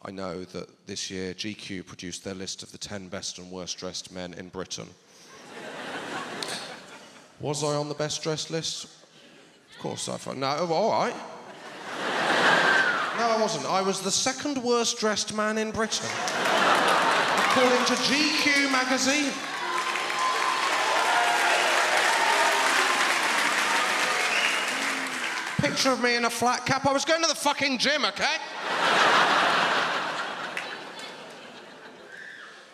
I know that this year GQ produced their list of the 10 best and worst dressed men in Britain. Was I on the best dressed list? Of course I thought, no, all right. No, I wasn't. I was the second worst dressed man in Britain, according to GQ magazine. Picture of me in a flat cap. I was going to the fucking gym, okay?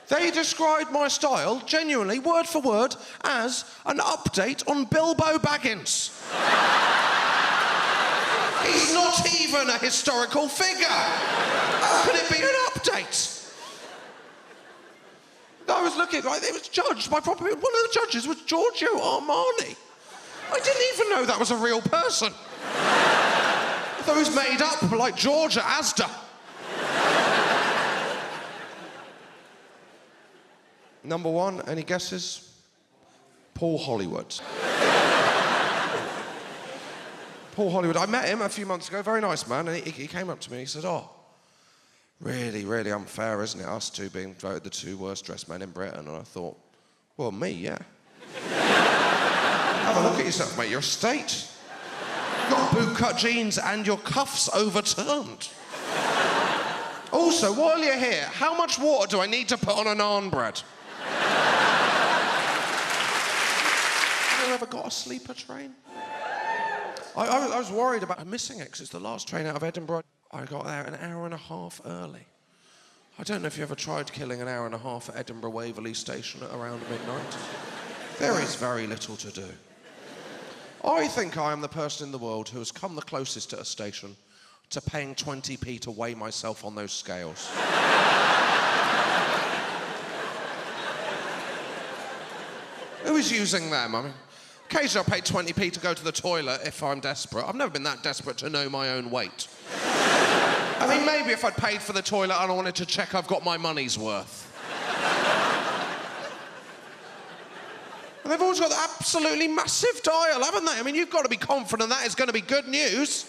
They described my style, genuinely, word for word, as an update on Bilbo Baggins. He's not even a historical figure. How could it be an update? I was looking, like, it was judged by probably one of the judges was Giorgio Armani. I didn't even know that was a real person. I thought it was made up, like Georgia Asda. Number one, any guesses? Paul Hollywood. Paul Hollywood. I met him a few months ago, very nice man, and he came up to me and he said, oh, really, really unfair, isn't it, us two being voted the 2 worst dressed men in Britain? And I thought, well, me, yeah. Have a look at yourself, mate, you're a state. You've got bootcut jeans and your cuffs overturned. Also, while you're here, how much water do I need to put on a naan bread? Have you ever got a sleeper train? I was worried about missing it because it's the last train out of Edinburgh. I got there an hour and a half early. I don't know if you ever tried killing an hour and a half at Edinburgh Waverley Station at around midnight. There is very little to do. I think I am the person in the world who has come the closest at a station to paying 20p to weigh myself on those scales. Who is using them? I mean, occasionally I'll pay 20p to go to the toilet if I'm desperate. I've never been that desperate to know my own weight. I mean, maybe if I'd paid for the toilet and I wanted to check I've got my money's worth. And they've always got the absolutely massive dial, haven't they? I mean, you've got to be confident that is going to be good news.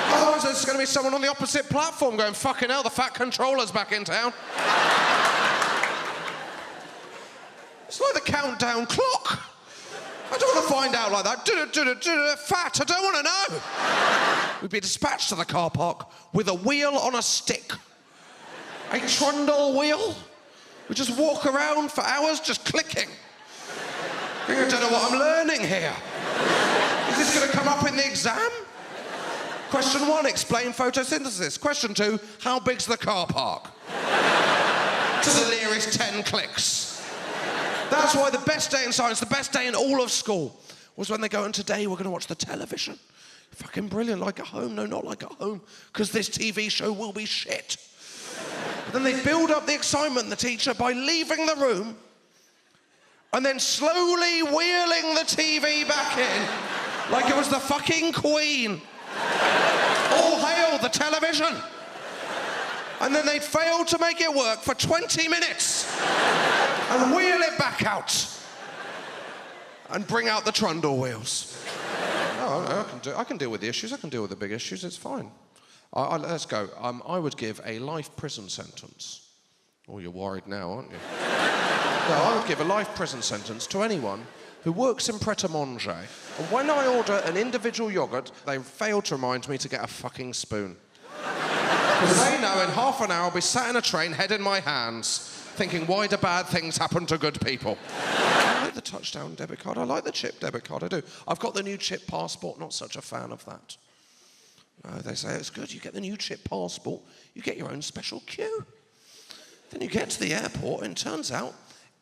Otherwise, there's going to be someone on the opposite platform going, fucking hell, the fat controller's back in town. It's like the countdown clock. I don't want to find out like that. Fat, I don't want to know. We'd be dispatched to the car park with a wheel on a stick. A trundle wheel. We just walk around for hours just clicking. I don't know what I'm learning here. Is this going to come up in the exam? Question 1, explain photosynthesis. Question 2, how big's the car park? To the nearest 10 clicks. That's why the best day in science, the best day in all of school, was when they go, and today we're going to watch the television. Fucking brilliant, like at home. No, not like at home, because this TV show will be shit. But then they build up the excitement, the teacher, by leaving the room and then slowly wheeling the TV back in like it was the fucking Queen. All hail the television. And then they'd fail to make it work for 20 minutes and wheel it back out and bring out the trundle wheels. No, I can deal with the issues. I can deal with the big issues. It's fine. Let's go. I would give a life prison sentence. Oh, you're worried now, aren't you? No, I would give a life prison sentence to anyone who works in Pret-a-Manger, and when I order an individual yoghurt, they fail to remind me to get a fucking spoon. Because they know in half an hour I'll be sat in a train, head in my hands, thinking, why do bad things happen to good people? I like the touchdown debit card. I like the chip debit card, I do. I've got the new chip passport, not such a fan of that. No, they say it's good, you get the new chip passport, you get your own special queue. Then you get to the airport and it turns out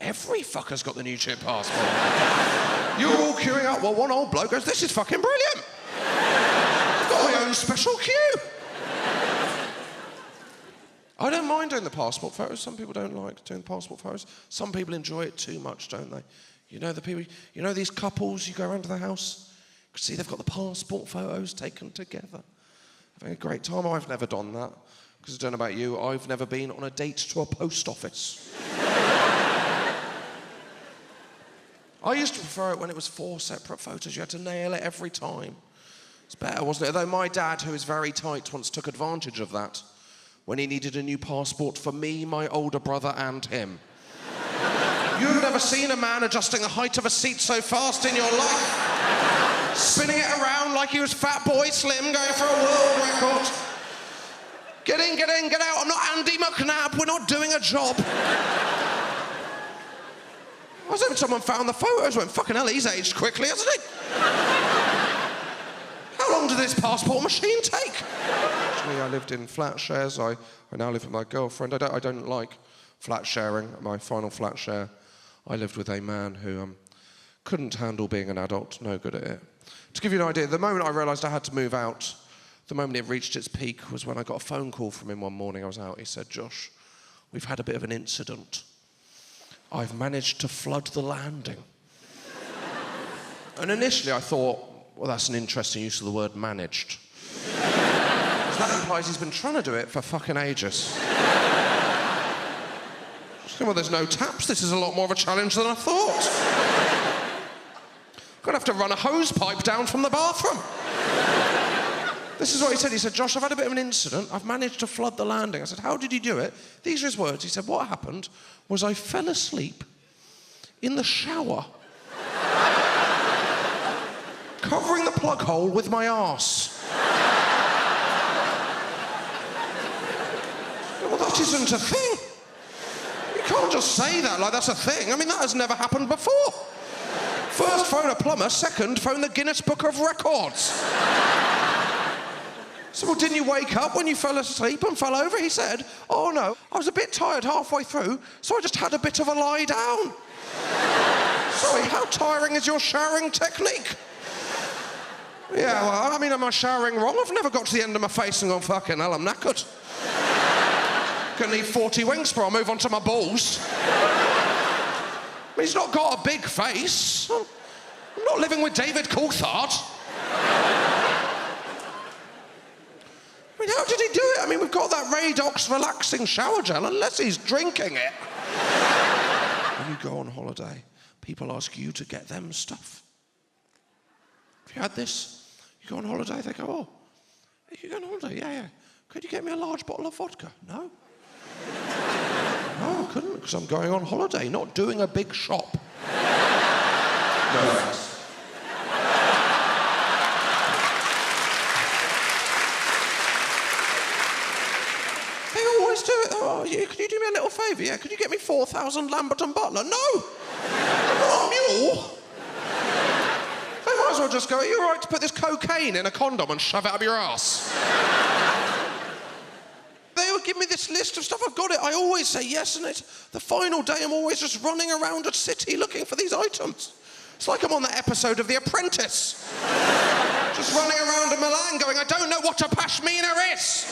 every fucker's got the new chip passport. You're all queuing up while one old bloke goes, this is fucking brilliant. I've got my own special queue. I don't mind doing the passport photos. Some people don't like doing passport photos. Some people enjoy it too much, don't they? You know the people, you know these couples, you go around to the house, you see they've got the passport photos taken together. Having a great time. I've never done that. Because I don't know about you, I've never been on a date to a post office. I used to prefer it when it was 4 separate photos. You had to nail it every time. It's better, wasn't it? Although my dad, who is very tight, once took advantage of that when he needed a new passport for me, my older brother, and him. You've never seen a man adjusting the height of a seat so fast in your life. Spinning it around like he was Fat Boy Slim going for a world record. Get in, get in, get out. I'm not Andy McNabb. We're not doing a job. I was hoping someone found the photos. Went, fucking hell, he's aged quickly, hasn't he? How long did this passport machine take? Actually, I lived in flat shares. I now live with my girlfriend. I don't like flat sharing. My final flat share, I lived with a man who couldn't handle being an adult, no good at it. To give you an idea, the moment I realised I had to move out, the moment it reached its peak was when I got a phone call from him one morning. I was out. He said, Josh, we've had a bit of an incident. I've managed to flood the landing. And initially I thought, well, that's an interesting use of the word managed. That implies he's been trying to do it for fucking ages. Well, there's no taps. This is a lot more of a challenge than I thought. I'm gonna have to run a hose pipe down from the bathroom. This is what he said. He said, Josh, I've had a bit of an incident. I've managed to flood the landing. I said, how did you do it? These are his words. He said, what happened was I fell asleep in the shower, covering the plug hole with my arse. Well, that isn't a thing. You can't just say that like that's a thing. I mean, that has never happened before. First, phone a plumber. Second, phone the Guinness Book of Records. So, well, didn't you wake up when you fell asleep and fell over? He said, oh no, I was a bit tired halfway through, so I just had a bit of a lie down. Sorry, how tiring is your showering technique? Yeah, well, I mean, am I showering wrong? I've never got to the end of my face and gone, fucking hell, I'm knackered. Gonna need 40 wings before I move on to my balls. I mean, he's not got a big face. I'm not living with David Coulthard. I mean, how did he do it? I mean, we've got that Radox relaxing shower gel, unless he's drinking it. When you go on holiday, people ask you to get them stuff. Have you had this? You go on holiday, they go, oh, you go on holiday? Yeah, yeah. Could you get me a large bottle of vodka? No. No, I couldn't, because I'm going on holiday, not doing a big shop. No thanks. Do it. Oh, could you do me a little favour? Yeah, could you get me 4,000 Lambert and Butler? No! I'm not a mule! They might as well just go, are you all right to put this cocaine in a condom and shove it up your ass? They would give me this list of stuff, I've got it, I always say yes, and it's the final day I'm always just running around a city looking for these items. It's like I'm on that episode of The Apprentice. Just running around in Milan going, I don't know what a pashmina is!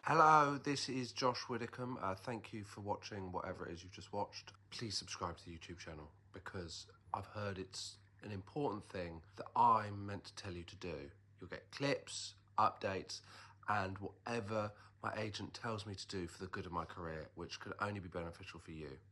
Hello, this is Josh Widdicombe. Thank you for watching whatever it is you've just watched. Please subscribe to the YouTube channel because I've heard it's an important thing that I'm meant to tell you to do. You'll get clips, updates, and whatever my agent tells me to do for the good of my career, which could only be beneficial for you.